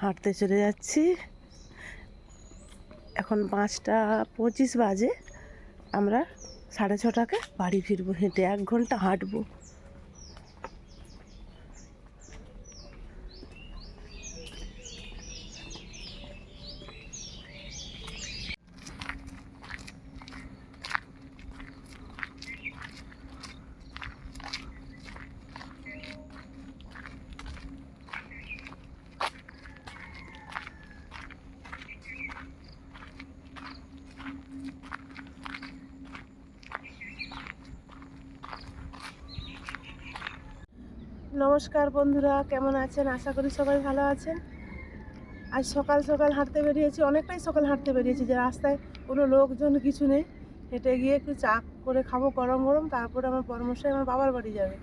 হাঁটতে চলে যাচ্ছি। এখন 5:25 বাজে। আমরা 6:30টায় বাড়ি ফিরবো, হেঁটে 1 ঘন্টা হাঁটবো। নমস্কার বন্ধুরা, কেমন আছেন? আশা করি সবাই ভালো আছেন। আজ সকাল সকাল হাঁটতে বেরিয়েছি, অনেকটাই সকাল হাঁটতে বেরিয়েছি, যে রাস্তায় কোনো লোকজন কিছু নেই। হেঁটে গিয়ে একটু চা করে খাবো গরম গরম, তারপরে আমার পরামর্শে আমার বাবার বাড়ি যাবে।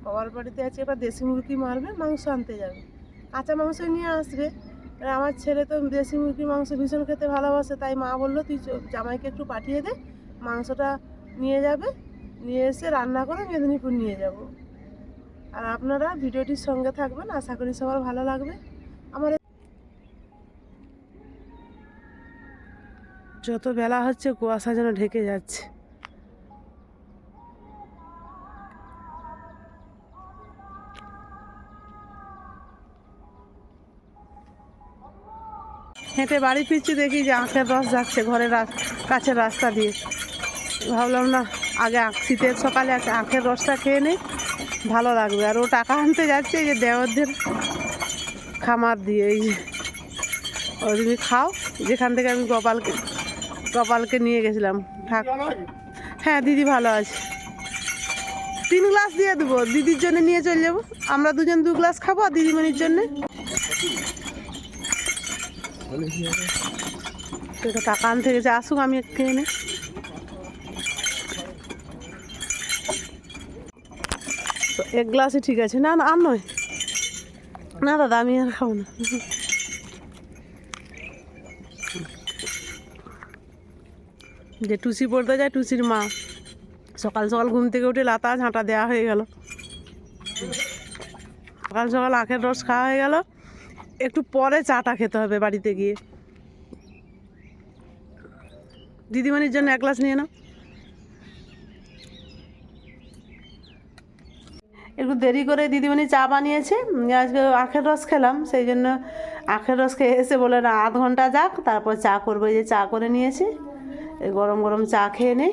বাবার বাড়িতে আছে, এবার দেশি মুরগি মারবে, মাংস আনতে যাবে। কাঁচা মাংস নিয়ে আসবে। আমার ছেলে তো দেশি মুরগির মাংস ভীষণ খেতে ভালোবাসে, তাই মা বললো তুই জামাইকে একটু পাঠিয়ে দে, মাংসটা নিয়ে যাবে, নিয়ে এসে রান্না করে মেদিনীপুর নিয়ে যাব। আর আপনারা ভিডিওটির সঙ্গে থাকবেন, আশা করি সবার ভালো লাগবে। আমার যত বেলা হচ্ছে কুয়াশা যেন ঢেকে যাচ্ছে। হেঁটে বাড়ি ফিরছি, দেখি যে আখের রস যাচ্ছে ঘরের কাছের রাস্তা দিয়ে। ভাবলাম না, আগে শীতের সকালে আখের রসটা খেয়ে নেই, ভালো লাগবে। আর ও টাকা আনতে যাচ্ছে এই যে দেওরদের খামার দিয়ে, এই যে ও তুমি খাও, যেখান থেকে আমি গোপালকে নিয়ে গেছিলাম। হ্যাঁ দিদি ভালো আছে। 3 গ্লাস দিয়ে দেবো, দিদির জন্য নিয়ে চলে যাবো। আমরা দুজন 2 গ্লাস খাবো, আর দিদিমণির জন্যে টাকা আনতে গেছে, আসুক আমি খেয়ে নে। তো 1 গ্লাসই ঠিক আছে। না না আর নয়, না দাদা আমি আর খাবো না। যে টুসি পড়তে যায়, টুসির মা সকাল সকাল ঘুম থেকে উঠে লাতা ঝাঁটা দেওয়া হয়ে গেল। সকাল সকাল আখের রস খাওয়া হয়ে গেল। একটু পরে চাটা খেতে হবে বাড়িতে গিয়ে। দিদিমণির জন্য 1 গ্লাস নিয়ে নাও। একটু দেরি করে দিদিমণি চা বানিয়েছে, আজকে আখের রস খেলাম, সেই জন্য আখের রস খেয়ে এসে বলে না 1/2 ঘন্টা যাক, তারপর চা করবো। এই যে চা করে নিয়েছি, এই গরম গরম চা খেয়ে নেই।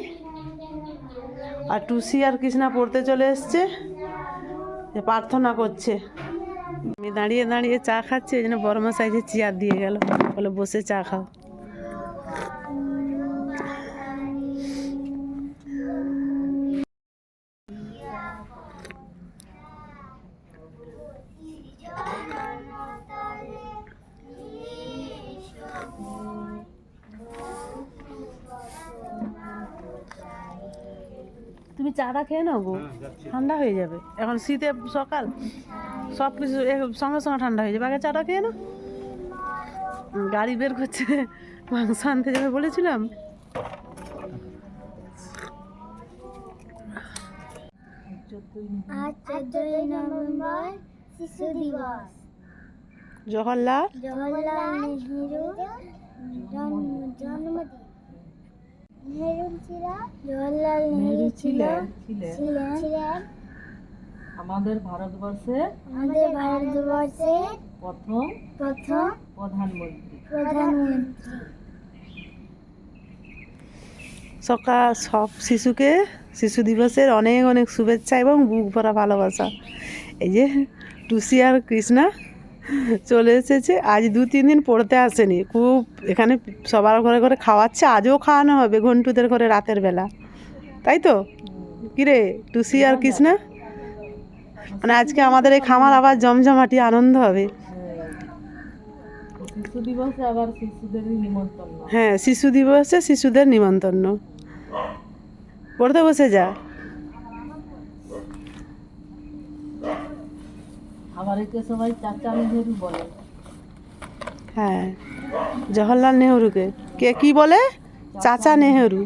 আর টুসি আর কৃষ্ণা পড়তে চলে এসছে, যে প্রার্থনা করছে। আমি দাঁড়িয়ে দাঁড়িয়ে চা খাচ্ছি, এই জন্য বড় মা সাইজে চেয়ার দিয়ে গেল, বলে বসে চা খাও। তুমি চাটা খেয়ে নাও গো, ঠান্ডা হয়ে যাবে। এখন শীতে সকাল সব কিছু সঙ্গে সঙ্গে ঠান্ডা হয়ে যাবে। আগে চাটা খেয়ে নাও। গাড়ি বের করছে, মাংস আনতে যাবে বলেছিলাম। আজ 14ই নভেম্বর শিশু দিবস। জওহরলাল নেহেরুর জন্মদিন। জওহরলাল নেহেরু ছিলেন আমাদের ভারতবর্ষে প্রথম প্রধানমন্ত্রী। সকাল সব শিশুকে শিশু দিবসের অনেক অনেক শুভেচ্ছা এবং বুক ভরা ভালোবাসা। এই যে টুসি আর কৃষ্ণা চলে এসেছে, আজ 2-3 দিন পড়তে আসেনি, খুব এখানে সবার ঘরে ঘরে খাওয়াচ্ছে। আজও খাওয়ানো হবে ঘন্টুদের ঘরে রাতের বেলা, তাই তো? কিরে টুসি আর কৃষ্ণা, মানে আজকে আমাদের এই খামার আবার জমজমাটি আনন্দ হবে। শিশু দিবসে আবার শিশুদের নিমন্ত্রণ। হ্যাঁ শিশু দিবসে শিশুদের নিমন্ত্রণ। পড়তে বসে যা। আবার একে সবাই চাচা নেহেরু বলে। হ্যাঁ জওহরলাল নেহেরুকে কে কি বলে? চাচা নেহেরু।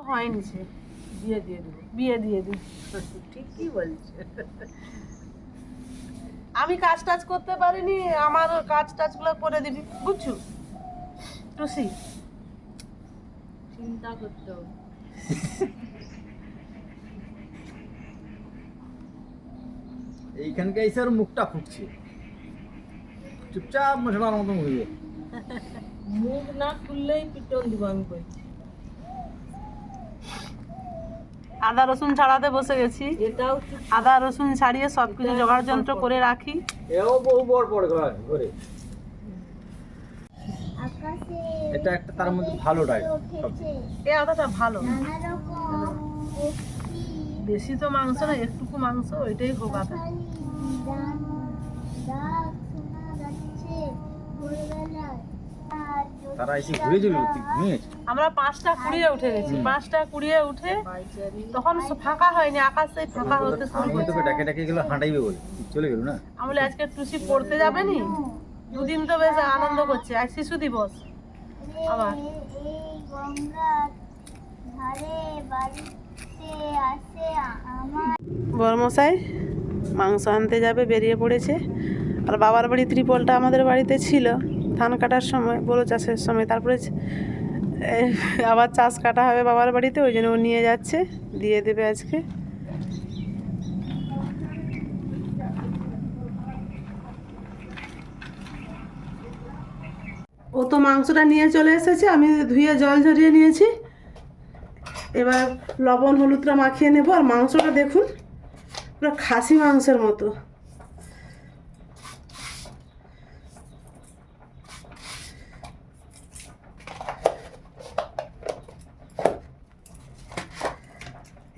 হয়নি, সে বিয়ে দিয়ে দিবি। ঠিকই বলছে। আমি কাজ টাজ করতে পারিনি, আমার কাজ টাজগুলো করে দিবি, বুঝছো টুসি? চিন্তা করতে হবে। এইখানকে এসে ওর মুখটা ফুটছে, চুপচাপ মশলার মতো হয়ে মুখ না খুললেই পিটন দিব আমি কইছি। আদা রসুন ছাড়াতে বসে গেছি। এটাও আদা রসুন ছাড়িয়ে সব কিছু জোগাড় যন্ত্র করে রাখি। এও বহু বড় পড়ে ঘরে। আকাশে এটা একটা তার মধ্যে ভালো ডাইট। উঠেছে এই আদাটা ভালো, নানা রকম পক্ষী বেশি তো মাংস না, একটুকু মাংস, ওইটাই হোক আদা। খালি ডাক শোনা যাচ্ছে ভোরবেলায়। আর তারা এসে ঘুরে যাবে, তুই ঘুমিয়েছ? আমরা 5টা 20 উঠে গেছি। 5টা 20 উঠে পাইচারি তখন ফাঁকা হয়নি, আকাশে ফাঁকা হতে শুরু আমি করেছে। তোকে ডাকে ডাকে গেলে হাঁটাইবে বলে তুই চলে গেল না। আমি বলি আজকে টুসি পড়তে যাবে নি, দুদিন তো বেশ আনন্দ করছে, আজ শিশু দিবস। আবার এই গঙ্গার ধারে বাড়িতে আসে আমার বড়মশাই মাংস আনতে যাবে, বেরিয়ে পড়েছে। আর বাবার বাড়ি ত্রিপলটা আমাদের বাড়িতে ছিল ধান কাটার সময়, বড় চাষের সময়। তারপরে আবার চাষ কাটা হবে বাবার বাড়িতে, ওই জন্য ও নিয়ে যাচ্ছে, দিয়ে দেবে আজকে। ও তো মাংসটা নিয়ে চলে এসেছে, আমি ধুয়ে জল ঝরিয়ে নিয়েছি। এবার লবণ হলুদটা মাখিয়ে নেবো। আর মাংসটা দেখুন, পুরো খাসি মাংসের মতো।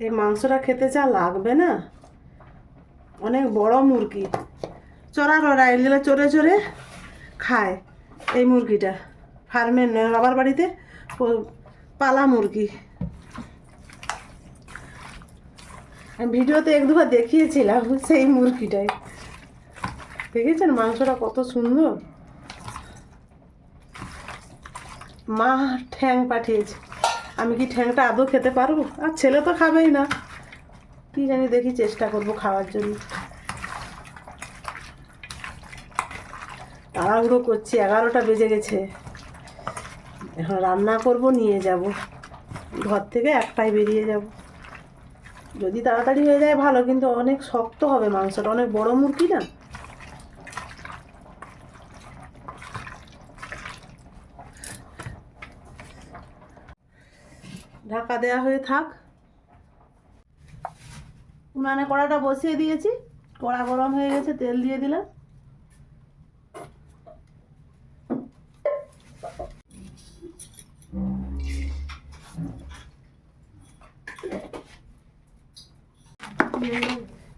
এই মাংসটা খেতে যা লাগবে না, অনেক বড় মুরগি, চড়া এগুলো চড়ে চড়ে খায়। এই মুরগিটা ফার্মের নয়, বাবার বাড়িতে পালা মুরগি। আমি ভিডিওতে এক দুবার দেখিয়েছিলাম সেই মুরগিটাই। দেখেছেন মাংসটা কত সুন্দর? মা ঠ্যাং পাঠিয়েছে, আমি কি ঠ্যাংটা আদৌ খেতে পারবো? আর ছেলে তো খাবেই না, কি জানি, দেখি চেষ্টা করবো খাওয়ার জন্য। তাড়াহুড়ো করছি, 11টা বেজে গেছে। এখন রান্না করব, নিয়ে যাব ঘর থেকে, 1টায় বেরিয়ে যাব। যদি তাড়াতাড়ি হয়ে যায় ভালো, কিন্তু অনেক শক্ত হবে মাংসটা, অনেক বড় মুরগি না। ঢাকা দেওয়া হয়ে থাক। উনানে কড়াটা বসিয়ে দিয়েছি, কড়া গরম হয়ে গেছে, তেল দিয়ে দিলাম।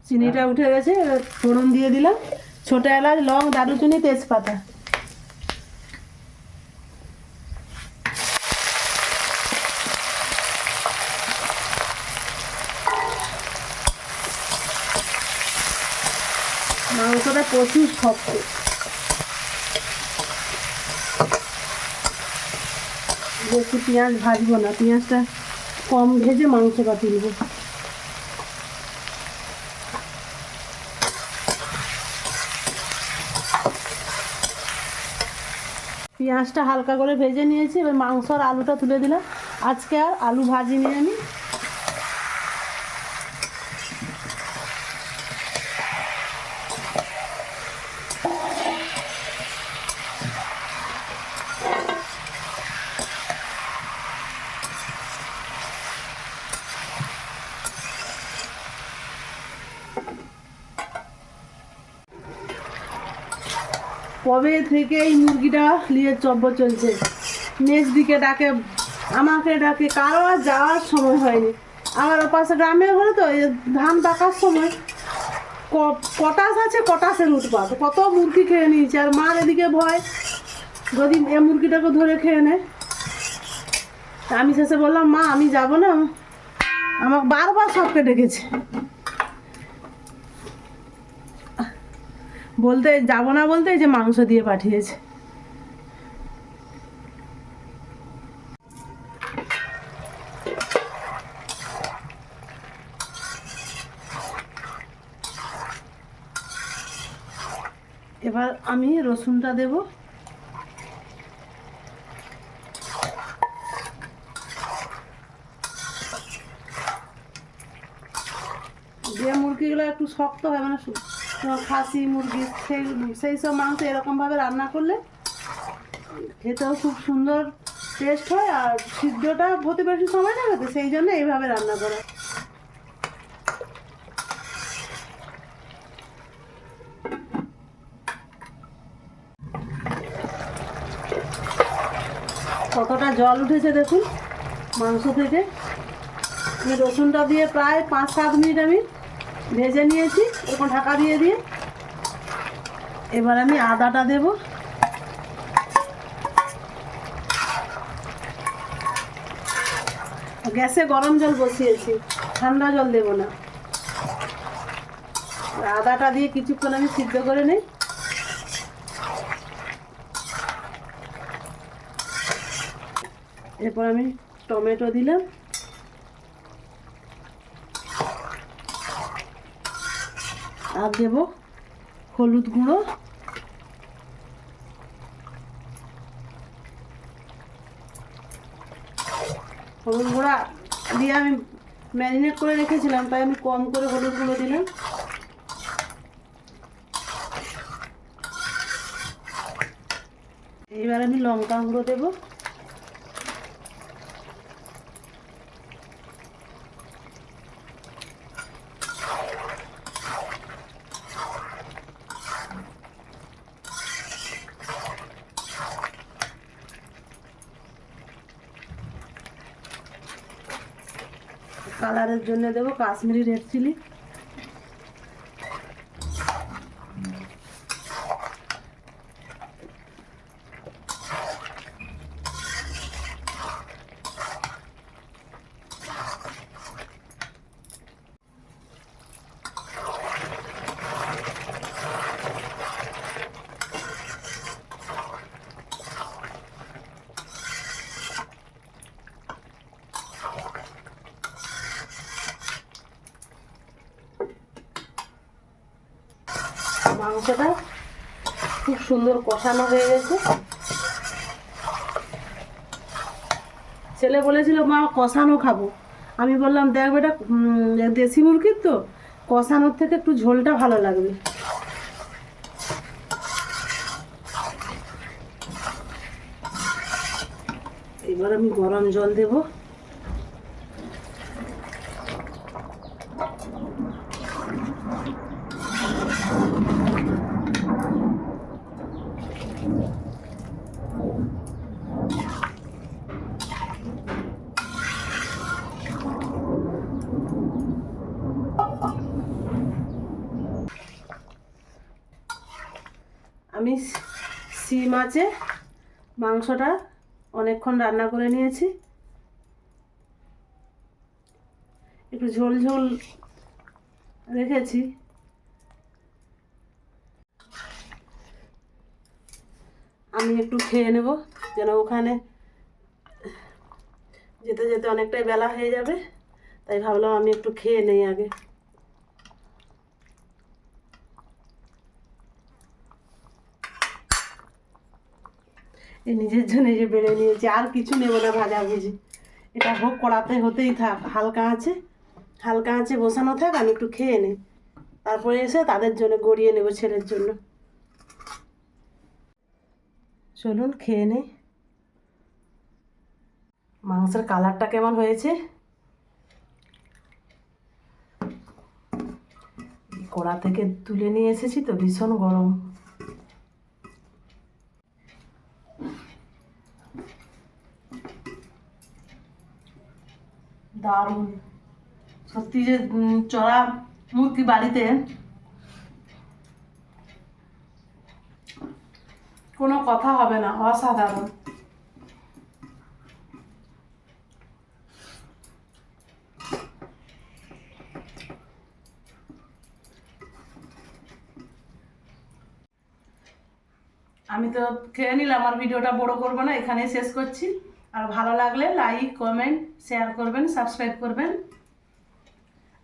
চিনিটা উঠে গেছে, এবার ফোড়ন দিয়ে দিলাম, ছোট এলাচ, লং, দারুচিনি, তেজপাতা। মাংসটা প্রচুর শক্ত, বেশি পেঁয়াজ ভাজবো না, পেঁয়াজটা কম ভেজে মাংসটা তুলবো। পেঁয়াজটা হালকা করে ভেজে নিয়েছি, এবার মাংস আর আলুটা তুলে দিলাম। আজকে আর আলু ভাজিনি আমি। কবে থেকে এই মুরগিটা নিয়ে চব্বর চলছে, নেক্সট দিকে ডাকে, আমাকে ডাকে, কারো আর যাওয়ার সময় হয়নি। আমার ওপাশে গ্রামের ঘরে তো এই ধান পাকার সময় কটাস আছে, কটাসের উৎপাত, কত মুরগি খেয়ে নিয়েছে। আর মার এদিকে ভয়, যদি এ মুরগিটাকে ধরে খেয়ে নেয়। আমি শেষে বললাম, মা আমি যাব না, আমাকে বারবার সবকে ডেকেছে, বলতে যাব না, বলতে এই যে মাংস দিয়ে পাঠিয়েছে। এবার আমি রসুনটা দেব। যে মুরগিগুলো একটু শক্ত হয় মানে খাসি মুরগি সেই সব মাংস এরকমভাবে রান্না করলে খেতেও খুব সুন্দর টেস্ট হয়, আর সিদ্ধটা হতে বেশি সময় লাগে তো সেই জন্য এইভাবে রান্না করা। কতটা জল উঠেছে দেখুন মাংস থেকে। আমি রসুনটা দিয়ে প্রায় 5-7 মিনিট আমি ভেজে নিয়েছি এরকম ঢাকা দিয়ে দিয়ে। এবার আমি আদাটা দেব। গ্যাসে গরম জল বসিয়েছি, ঠান্ডা জল দেব না। আদাটা দিয়ে কিছুক্ষণ আমি সিদ্ধ করে নিই। এরপর আমি টমেটো দিলাম, আর দেব হলুদ গুঁড়ো, হলুদ গুঁড়া দিয়ে আমি ম্যারিনেট করে রেখেছিলাম তাই আমি কম করে হলুদ গুঁড়ো দিলাম। এইবার আমি লঙ্কা গুঁড়ো দেবো। কালারের জন্য দেবো কাশ্মীরি রেড চিলি। মাংসটা খুব সুন্দর কষানো হয়ে গেছে। ছেলে বলেছিল মা কষানো খাবো, আমি বললাম দেখ বেটা দেশি মুরগির তো কষানোর থেকে একটু ঝোলটা ভালো লাগবে। এবার আমি গরম জল দেবো। আমি সিম আছে মাংসটা অনেকক্ষণ রান্না করে নিয়েছি, একটু ঝোল ঝোল রেখেছি। আমি একটু খেয়ে নেব, যেন ওখানে যেতে যেতে অনেকটাই বেলা হয়ে যাবে, তাই ভাবলাম আমি একটু খেয়ে নেই আগে। এই নিজের জন্য যে বেড়ে নিয়েছি, আর কিছু নেবো না ভাজাভুজি। এটা হোক কড়াতে হতেই থাক, হালকা আঁচে বসানো থাক, আমি একটু খেয়ে নিই, তারপরে এসে তাদের জন্য গড়িয়ে নেব ছেলের জন্য। চলুন খেয়ে নেই। মাংসের কালারটা কেমন হয়েছে, কড়া থেকে তুলে নিয়ে এসেছি তো ভীষণ গরম। দারুণ সত্যি, যে চড়া মুরগি বাড়িতে কোনো কথা হবে না, অসাধারণ। আমি তো খেয়ে নিলাম, আমার ভিডিওটা বড় করবো না, এখানেই শেষ করছি। আর ভালো লাগলে লাইক কমেন্ট শেয়ার করবেন, সাবস্ক্রাইব করবেন।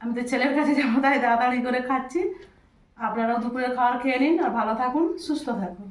আমি তো ছেলের কাছে যাবো তাই তাড়াতাড়ি করে খাচ্ছি। আপনারাও দুপুরের খাবার খেয়ে নিন আর ভালো থাকুন, সুস্থ থাকুন।